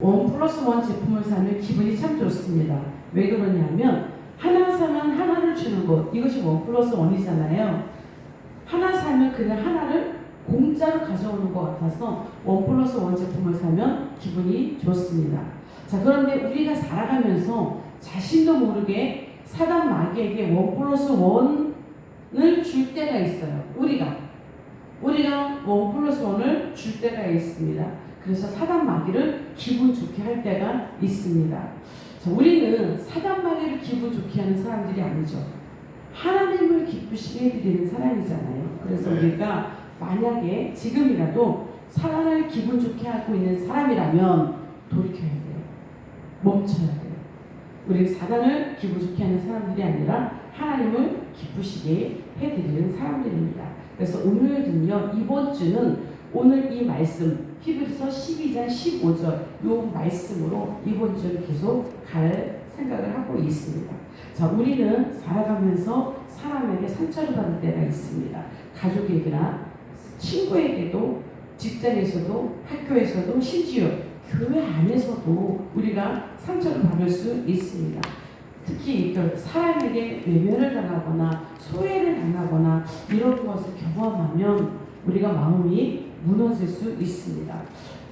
원 플러스 원 제품을 사면 기분이 참 좋습니다. 왜 그러냐면 하나 사면 하나를 주는 것, 이것이 원 플러스 원이잖아요. 하나 사면 그냥 하나를 공짜로 가져오는 것 같아서 원 플러스 원 제품을 사면 기분이 좋습니다. 자, 그런데 우리가 살아가면서 자신도 모르게 사단 마귀에게 원 플러스 원을 줄 때가 있어요. 우리가 원 플러스 원을 줄 때가 있습니다. 그래서 사단 마귀를 기분 좋게 할 때가 있습니다. 자, 우리는 사단 마귀를 기분 좋게 하는 사람들이 아니죠. 하나님을 기쁘시게 해드리는 사람이잖아요. 그래서 우리가 만약에 지금이라도 사단을 기분 좋게 하고 있는 사람이라면 돌이켜야 돼요. 멈춰야 돼요. 우리는 사단을 기분 좋게 하는 사람들이 아니라 하나님을 기쁘시게 해드리는 사람들입니다. 그래서 오늘은요, 이번 주는 오늘 이 말씀 히브리서 12장 15절 요 말씀으로 이번 주를 계속 갈 생각을 하고 있습니다. 자, 우리는 살아가면서 사람에게 상처를 받을 때가 있습니다. 가족에게나 친구에게도, 직장에서도, 학교에서도, 심지어 교회 안에서도 우리가 상처를 받을 수 있습니다. 특히 사람에게 외면을 당하거나 소외를 당하거나 이런 것을 경험하면 우리가 마음이 무너질 수 있습니다.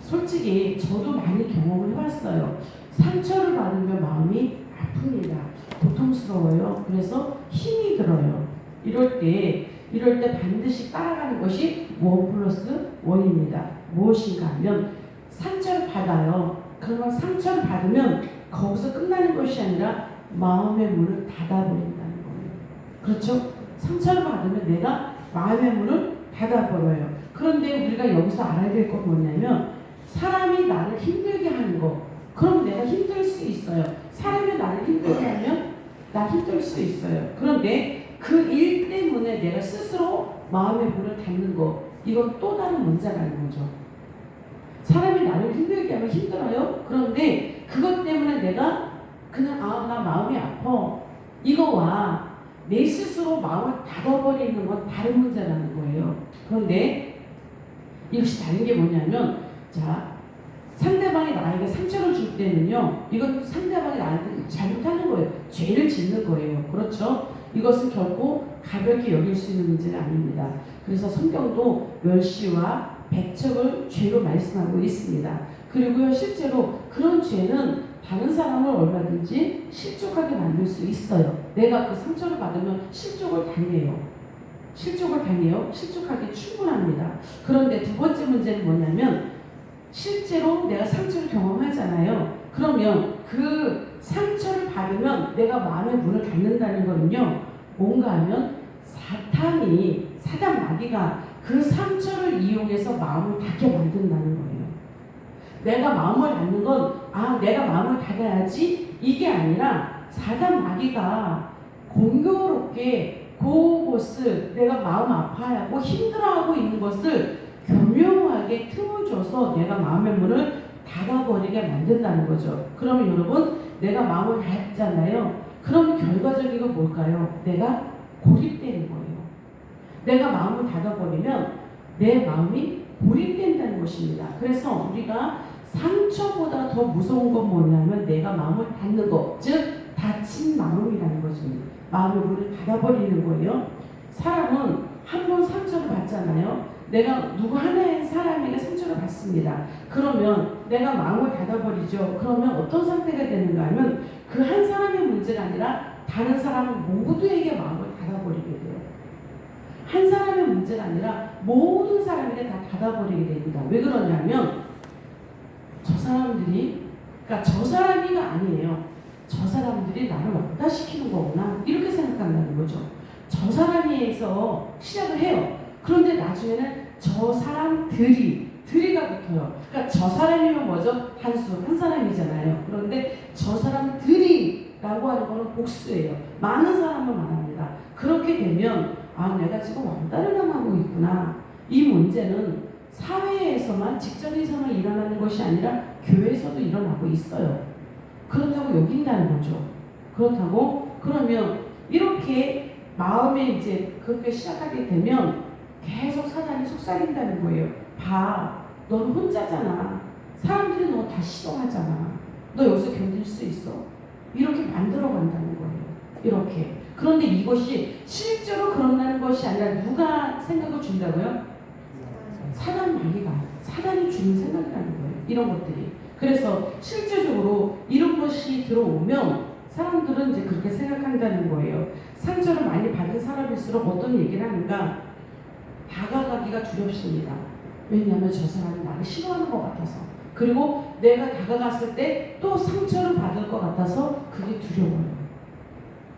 솔직히 저도 많이 경험을 해봤어요. 상처를 받으면 마음이 아픕니다. 고통스러워요. 그래서 힘이 들어요. 이럴 때 반드시 따라가는 것이 원 플러스 원입니다. 무엇인가 하면 상처를 받아요. 그러면 상처를 받으면 거기서 끝나는 것이 아니라 마음의 문을 닫아버린다는 거예요. 그렇죠? 상처를 받으면 내가 마음의 문을 닫아버려요. 그런데 우리가 여기서 알아야 될 건 뭐냐면 사람이 나를 힘들게 하는 거, 그럼 내가 힘들 수 있어요. 사람이 나를 힘들게 하면 나 힘들 수 있어요. 그런데 그 일 때문에 내가 스스로 마음의 문을 닫는 거, 이건 또 다른 문제가 있는 거죠. 사람이 나를 힘들게 하면 힘들어요. 그런데 그것 때문에 내가 그냥 나 마음이 아파, 이거와 내 스스로 마음을 닫아버리는 건 다른 문제라는 거예요. 그런데 이것이 다른 게 뭐냐면, 자, 상대방이 나에게 상처를 줄 때는요, 이건 상대방이 나한테 잘못하는 거예요. 죄를 짓는 거예요. 그렇죠? 이것은 결코 가볍게 여길 수 있는 문제가 아닙니다. 그래서 성경도 멸시와 배척을 죄로 말씀하고 있습니다. 그리고요, 실제로 그런 죄는 다른 사람을 얼마든지 실족하게 만들 수 있어요. 내가 그 상처를 받으면 실족을 당해요. 실족하기 충분합니다. 그런데 두 번째 문제는 뭐냐면, 실제로 내가 상처를 경험하잖아요. 그러면 그 상처를 받으면 내가 마음의 문을 닫는다는 거는요, 뭔가 하면 사단 마귀가 그 상처를 이용해서 마음을 닫게 만든다는 거예요. 내가 마음을 닫는 건 내가 마음을 닫아야지, 이게 아니라 사단 마귀가 공교롭게 그것을 내가 마음 아파하고 힘들어하고 있는 것을 교묘하게 틈을 줘서 내가 마음의 문을 닫아버리게 만든다는 거죠. 그러면 여러분, 내가 마음을 닫잖아요. 그럼 결과적인 건 뭘까요? 내가 고립되는 거예요. 내가 마음을 닫아버리면 내 마음이 고립된다는 것입니다. 그래서 우리가 상처보다 더 무서운 건 뭐냐면 내가 마음을 닫는 것, 즉 닫힌 마음이라는 것입니다. 마음의 문을 닫아버리는 거예요. 사람은 한 번 상처를 받잖아요. 내가 누구 하나의 사람에게 상처를 받습니다. 그러면 내가 마음을 닫아버리죠. 그러면 어떤 상태가 되는가 하면 그 한 사람의 문제가 아니라 다른 사람 모두에게 마음을 닫아버리게 돼요. 한 사람의 문제가 아니라 모든 사람에게 다 닫아버리게 됩니다. 왜 그러냐면 저 사람이가 아니에요. 저 사람들이 나를 왕따 시키는 거구나, 이렇게 생각한다는 거죠. 저 사람이에서 시작을 해요. 그런데 나중에는 저 사람들이가 붙어요. 그러니까 저 사람이면 뭐죠? 단수, 한 사람이잖아요. 그런데 저 사람들이라고 하는 거는 복수예요. 많은 사람을 말합니다. 그렇게 되면 내가 지금 왕따를 당하고 있구나. 이 문제는 사회에서만, 직장에서만 일어나는 것이 아니라 교회에서도 일어나고 있어요. 그렇다고 여긴다는 거죠. 그러면 이렇게 마음에 이제 그렇게 시작하게 되면 계속 사단이 속삭인다는 거예요. 너는 혼자잖아. 사람들이 너 다 싫어하잖아. 너 여기서 견딜 수 있어? 이렇게 만들어 간다는 거예요. 이렇게. 그런데 이것이 실제로 그런다는 것이 아니라 누가 생각을 준다고요? 사단이 주는 생각이라는 거예요. 이런 것들이. 그래서 실제적으로 이런 것이 들어오면 사람들은 이제 그렇게 생각한다는 거예요. 상처를 많이 받은 사람일수록 어떤 얘기를 하는가? 다가가기가 두렵습니다. 왜냐하면 저 사람이 나를 싫어하는 것 같아서. 그리고 내가 다가갔을 때 또 상처를 받을 것 같아서 그게 두려워요.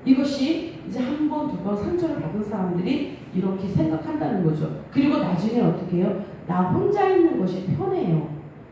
이것이 이제 한 번, 두 번 상처를 받은 사람들이 이렇게 생각한다는 거죠. 그리고 나중에 어떻게 해요? 나 혼자 있는 것이 편해요.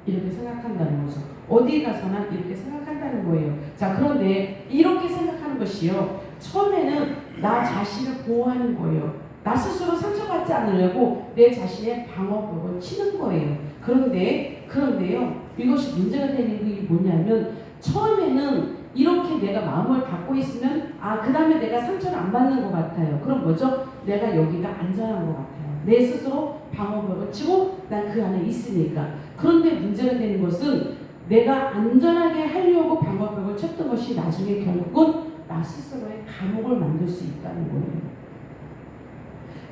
이렇게 생각한다는 거죠. 어디 가서나 이렇게 생각한다는 거예요. 자, 그런데 이렇게 생각하는 것이요. 처음에는 나 자신을 보호하는 거예요. 나 스스로 상처받지 않으려고 내 자신의 방어벽을 치는 거예요. 그런데요. 이것이 문제가 되는 게 뭐냐면 처음에는 이렇게 내가 마음을 닫고 있으면 그 다음에 내가 상처를 안 받는 것 같아요. 그럼 뭐죠? 내가 여기가 안전한 것 같아요. 내 스스로 방어벽을 치고 난 그 안에 있으니까. 그런데 문제가 되는 것은 내가 안전하게 하려고 방어벽을 쳤던 것이 나중에 결국은 나 스스로의 감옥을 만들 수 있다는 거예요.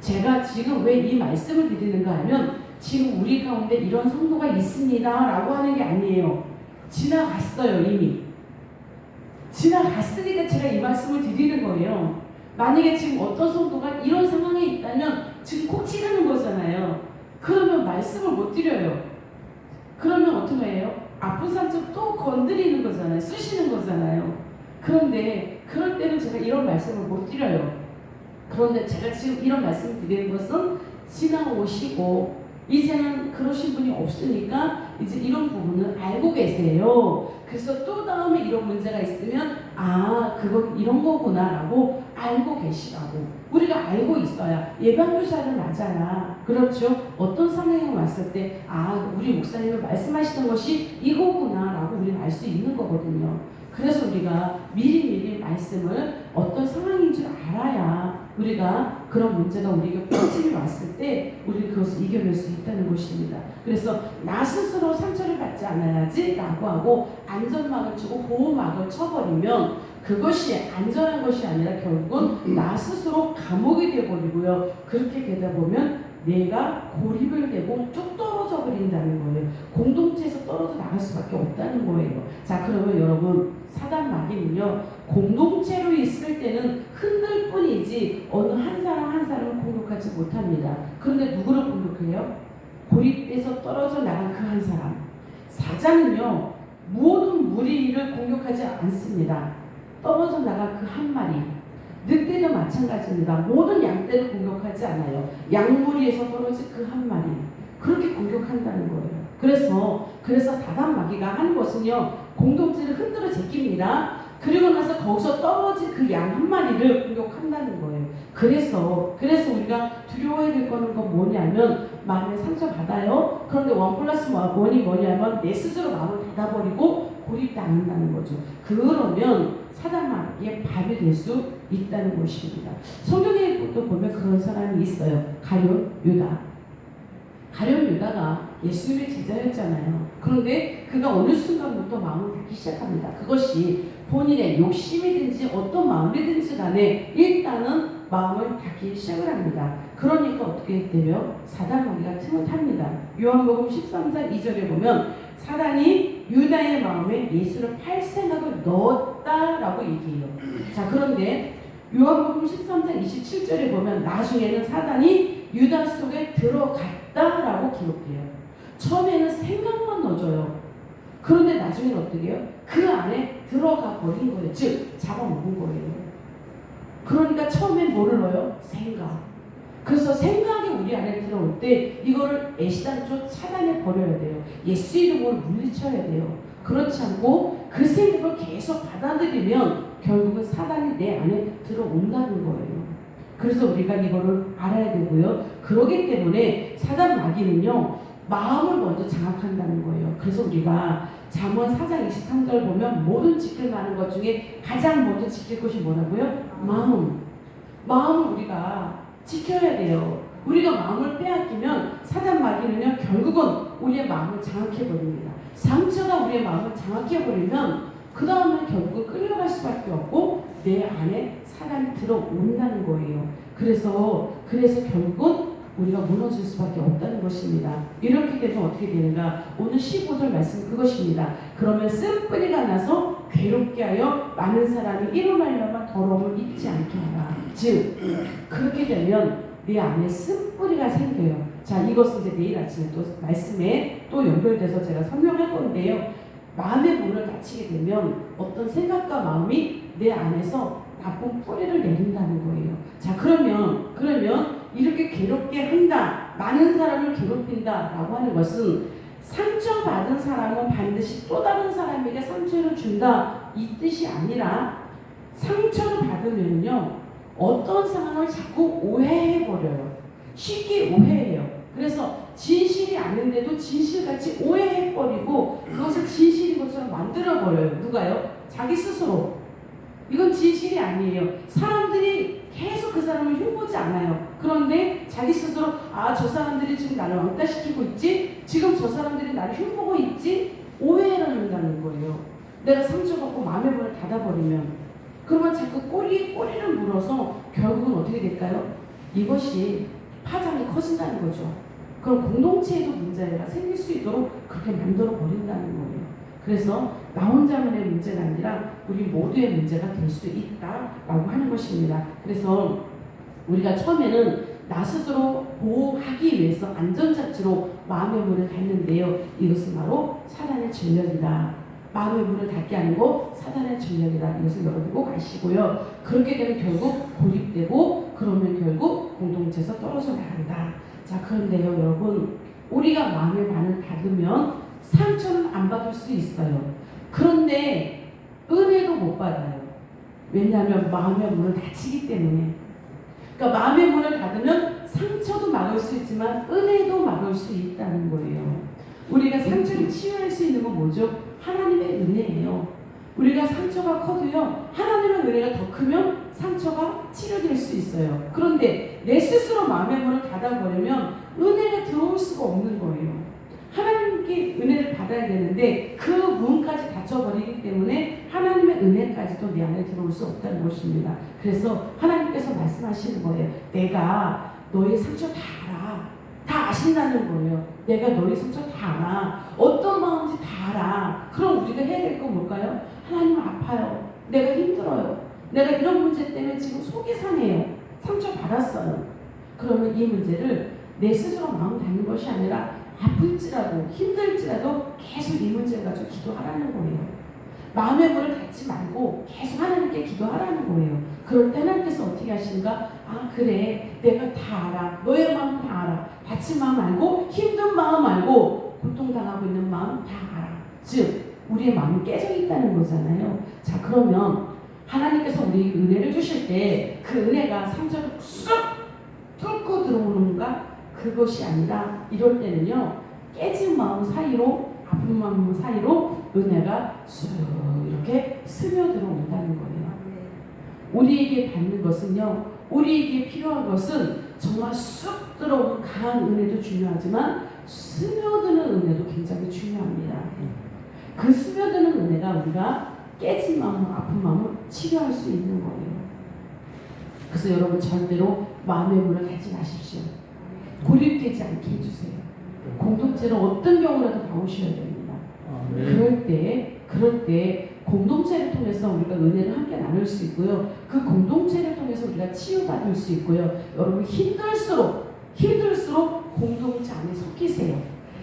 제가 지금 왜 이 말씀을 드리는가 하면 지금 우리 가운데 이런 성도가 있습니다 라고 하는 게 아니에요. 지나갔어요. 이미 지나갔으니까 제가 이 말씀을 드리는 거예요. 만약에 지금 어떤 성도가 이런 상황에 있다면 지금 콕 찌르는 거잖아요. 그러면 말씀을 못 드려요. 그러면 어떻게 해요? 아픈 상처 또 건드리는 거잖아요. 쑤시는 거잖아요. 그런데 그럴 때는 제가 이런 말씀을 못 드려요. 그런데 제가 지금 이런 말씀을 드리는 것은 지나오시고 이제는 그러신 분이 없으니까 이제 이런 부분은 알고 계세요. 그래서 또 다음에 이런 문제가 있으면 그건 이런 거구나 라고 알고 계시라고. 우리가 알고 있어야 예방주사를 맞아야 그렇죠. 어떤 상황에 왔을 때 우리 목사님이 말씀하시던 것이 이거구나 라고 우리는 알 수 있는 거거든요. 그래서 우리가 미리미리 말씀을 어떤 상황인 줄 알아야 우리가 그런 문제가 우리에게 꽂힘이 왔을 때 우리는 그것을 이겨낼 수 있다는 것입니다. 그래서 나 스스로 상처를 받지 않아야지 라고 하고 안전막을 치고 보호막을 쳐버리면 그것이 안전한 것이 아니라 결국은 나 스스로 감옥이 되어버리고요. 그렇게 되다 보면 내가 고립을 되고 뚝 떨어져 버린다는 거예요. 공동체에서 떨어져 나갈 수밖에 없다는 거예요. 자, 그러면 여러분 사단 마귀는요 공동체로 있을 때는 흔들 뿐이지 어느 한 사람 한 사람을 공격하지 못합니다. 그런데 누구를 공격해요? 고립돼서 떨어져 나간 그 한 사람. 사자는요 모든 무리를 공격하지 않습니다. 떨어져 나간 그 한 마리. 늑대도 마찬가지입니다. 모든 양떼를 공격하지 않아요. 양무리에서 떨어진 그 한 마리. 그렇게 공격한다는 거예요. 그래서 사단 마귀가 하는 것은요 공동체를 흔들어 제낍니다. 그리고 나서 거기서 떨어진 그 양 한 마리를 공격한다는 거예요. 그래서 우리가 두려워해야 될 거는 뭐냐면 마음에 상처 받아요. 그런데 1+1이 뭐냐면 내 스스로 마음을 닫아버리고 고립당한다는 거죠. 그러면 사단 마귀의 밥이 될 수 있다는 것입니다. 성경에 또 보면 그런 사람이 있어요. 가룟 유다가 예수님의 제자였잖아요. 그런데 그가 어느 순간부터 마음을 닫기 시작합니다. 그것이 본인의 욕심이든지 어떤 마음이든지 간에 일단은 마음을 닫기 시작을 합니다. 그러니까 어떻게 되며 사단 마귀가 틈을 탑니다. 요한복음 13장 2절에 보면 사단이 유다의 마음에 예수를 팔 생각을 넣었다라고 얘기해요. 자, 그런데 요한복음 13장 27절에 보면 나중에는 사단이 유다 속에 들어갔다라고 기록해요. 처음에는 생각만 넣어줘요. 그런데 나중에는 어떻게 해요? 그 안에 들어가 버린 거예요. 즉 잡아먹은 거예요. 그러니까 처음엔 뭐를 넣어요? 생각. 그래서 생각이 우리 안에 들어올 때 이거를 애시당초 차단해 버려야 돼요. 예수 이름으로 물리쳐야 돼요. 그렇지 않고 그 생각을 계속 받아들이면 결국은 사단이 내 안에 들어온다는 거예요. 그래서 우리가 이거를 알아야 되고요. 그러기 때문에 사단 마귀는요 마음을 먼저 장악한다는 거예요. 그래서 우리가 잠언 4장 23절 보면 모든 지킬 만한 것 중에 가장 먼저 지킬 것이 뭐라고요? 마음을 우리가 지켜야 돼요. 우리가 마음을 빼앗기면 사단 마귀는요 결국은 우리의 마음을 장악해 버립니다. 상처가 우리의 마음을 장악해버리면 그 다음에 결국 끌려갈 수밖에 없고 내 안에 사단이 들어온다는 거예요. 그래서 결국은 우리가 무너질 수밖에 없다는 것입니다. 이렇게 되면 어떻게 되는가? 오늘 15절 말씀 그것입니다. 그러면 쓴뿌리가 나서 괴롭게 하여 많은 사람이 이로 말미암아 더러움을 입지 않게 하라. 즉 그렇게 되면 내 안에 쓴뿌리가 생겨요. 자, 이것은 이제 내일 아침에 또 말씀에 또 연결돼서 제가 설명할 건데요. 마음의 문을 닫히게 되면 어떤 생각과 마음이 내 안에서 나쁜 뿌리를 내린다는 거예요. 자, 그러면 이렇게 괴롭게 한다, 많은 사람을 괴롭힌다 라고 하는 것은 상처받은 사람은 반드시 또 다른 사람에게 상처를 준다 이 뜻이 아니라, 상처를 받으면요 어떤 상황을 자꾸 오해해버려요. 쉽게 오해해요. 그래서 진실이 아닌데도 진실같이 오해해버리고 그것을 진실인 것처럼 만들어버려요. 누가요? 자기 스스로. 이건 진실이 아니에요. 사람들이 계속 그 사람을 흉보지 않아요. 그런데 자기 스스로 저 사람들이 지금 나를 왕따시키고 있지, 지금 저 사람들이 나를 흉보고 있지, 오해를 한다는 거예요. 내가 상처받고 마음의 문을 닫아버리면, 그러면 자꾸 꼬리를 물어서 결국은 어떻게 될까요? 이것이 파장이 커진다는 거죠. 그럼 공동체에도 문제가 생길 수 있도록 그렇게 만들어 버린다는 거예요. 그래서 나 혼자만의 문제가 아니라 우리 모두의 문제가 될 수 있다라고 하는 것입니다. 그래서 우리가 처음에는 나 스스로 보호하기 위해서 안전장치로 마음의 문을 닫는데요. 이것은 바로 사단의 전략이다. 마음의 문을 닫게 하는 거 사단의 전략이다. 이것을 여러분 꼭 아시고요. 그렇게 되면 결국 고립되고, 그러면 결국 공동체에서 떨어져 나간다. 자, 그런데요 여러분, 우리가 마음의 문을 닫으면 상처는 안 받을 수 있어요. 그런데 은혜도 못 받아요. 왜냐하면 마음의 문을 닫히기 때문에. 그러니까 마음의 문을 닫으면 상처도 막을 수 있지만 은혜도 막을 수 있다는 거예요. 우리가 상처를 치유할 수 있는 건 뭐죠? 하나님의 은혜예요. 우리가 상처가 커도요, 하나님의 은혜가 더 크면 상처가 치료될 수 있어요. 그런데 내 스스로 마음의 문을 닫아버리면 은혜가 들어올 수가 없는 거예요. 하나님께 은혜를 받아야 되는데 그 문까지 닫혀버리기 때문에 하나님의 은혜까지도 내 안에 들어올 수 없다는 것입니다. 그래서 하나님께서 말씀하시는 거예요. 내가 너의 상처 다 알아. 다 아신다는 거예요. 내가 너의 상처 다 알아. 어떤 마음인지 다 알아. 그럼 우리가 해야 될 건 뭘까요? 하나님 아파요. 내가 힘들어요. 내가 이런 문제 때문에 지금 속이 상해요. 상처 받았어요. 그러면 이 문제를 내 스스로 마음 닫는 것이 아니라 아플지라도 힘들지라도 계속 이 문제를 가지고 기도하라는 거예요. 마음의 문을 닫지 말고 계속 하나님께 기도하라는 거예요. 그럴 때 하나님께서 어떻게 하시는가? 그래, 내가 다 알아. 너의 마음 다 알아. 다친 마음 알고, 힘든 마음 알고, 고통당하고 있는 마음 다 알아. 즉 우리의 마음이 깨져 있다는 거잖아요. 자, 그러면 하나님께서 우리에게 은혜를 주실 때 그 은혜가 상처를 쑥 뚫고 들어오는가? 그것이 아니라 이럴 때는요, 깨진 마음 사이로, 아픈 마음 사이로 은혜가 쑥 이렇게 스며들어 온다는 거예요. 우리에게 받는 것은요, 우리에게 필요한 것은 정말 쑥 들어오는 강한 은혜도 중요하지만 스며드는 은혜도 굉장히 중요합니다. 그 스며드는 은혜가 우리가 깨진 마음, 아픈 마음을 치료할 수 있는 거예요. 그래서 여러분 절대로 마음의 문을 닫지 마십시오. 고립되지 않게 해주세요. 공동체는 어떤 경우라도 나오셔야 됩니다. 그럴 때 공동체를 통해서 우리가 은혜를 함께 나눌 수 있고요. 그 공동체를 통해서 우리가 치유받을 수 있고요. 여러분 힘들수록 공동체 안에 섞이세요.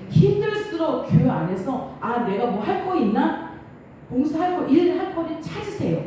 힘들수록 교회 안에서 내가 뭐 할 거 있나? 봉사할 거, 일할 거를 찾으세요.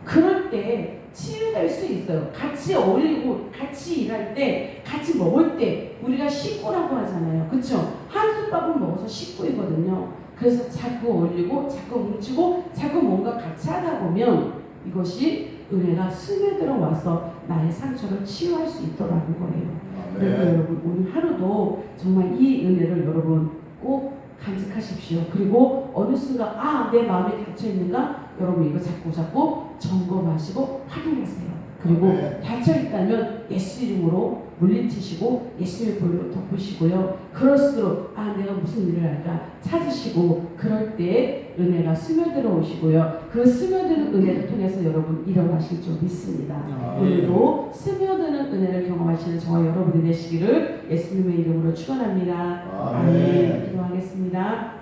그럴 때 치유될 수 있어요. 같이 어울리고 같이 일할 때, 같이 먹을 때 우리가 식구라고 하잖아요. 그렇죠? 한솥밥을 먹어서 식구이거든요. 그래서 자꾸 어울리고 자꾸 뭉치고 자꾸 뭔가 같이 하다 보면 이것이 은혜가 스며들어 와서 나의 상처를 치유할 수 있더라는 거예요. 그래서 여러분 오늘 하루도 정말 이 은혜를 여러분 꼭 간직하십시오. 그리고 어느 순간 내 마음이 닫혀 있는가? 여러분 이거 자꾸 점검하시고 확인하세요. 그리고 아멘. 닫혀 있다면 예수 이름으로 물리치시고 예수의 볼로 덮으시고요. 그럴수록 내가 무슨 일을 할까 찾으시고 그럴 때 은혜가 스며들어 오시고요. 그 스며드는 은혜를 통해서 여러분 일어나실 줄 믿습니다. 오늘도 스며드는 은혜를 경험하시는 저와 여러분이 되시기를 예수님의 이름으로 축원합니다. 아멘. 기도하겠습니다.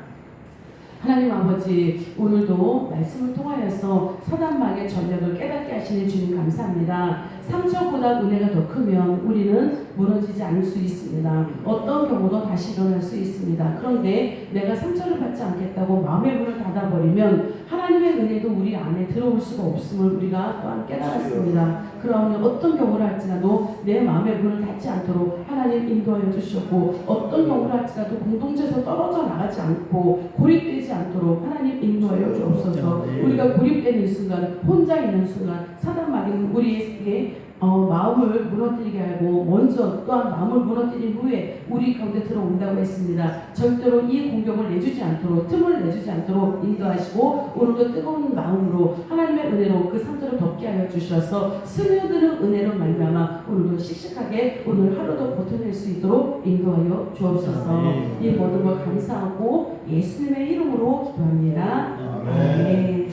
하나님 아버지, 오늘도 말씀을 통하여서 사단막의 전략을 깨닫게 하시는 주님 감사합니다. 상처보다 은혜가 더 크면 우리는 무너지지 않을 수 있습니다. 어떤 경우도 다시 일어날 수 있습니다. 그런데 내가 상처를 받지 않겠다고 마음의 문을 닫아버리면 하나님의 은혜도 우리 안에 들어올 수가 없음을 우리가 또한 깨달았습니다. 그러면 어떤 경우를 할지라도 내 마음의 문을 닫지 않도록 하나님 인도하여 주셨고, 어떤 경우를 할지라도 공동체에서 떨어져 나가지 않고 고립되지 않도록 하나님 인도하여 주옵소서. 우리가 고립되는 순간, 혼자 있는 순간 사단 마귀는 우리에게 마음을 무너뜨리게 하고 먼저 또한 마음을 무너뜨린 후에 우리 가운데 들어온다고 했습니다. 절대로 이 공격을 내주지 않도록, 틈을 내주지 않도록 인도하시고 오늘도 뜨거운 마음으로 하나님의 은혜로 그 상처를 덮게 하여 주셔서 스며드는 은혜로 말미암아 오늘도 씩씩하게 오늘 하루도 버텨낼 수 있도록 인도하여 주옵소서. 이 모든 걸 감사하고 예수님의 이름으로 기도합니다. 아멘.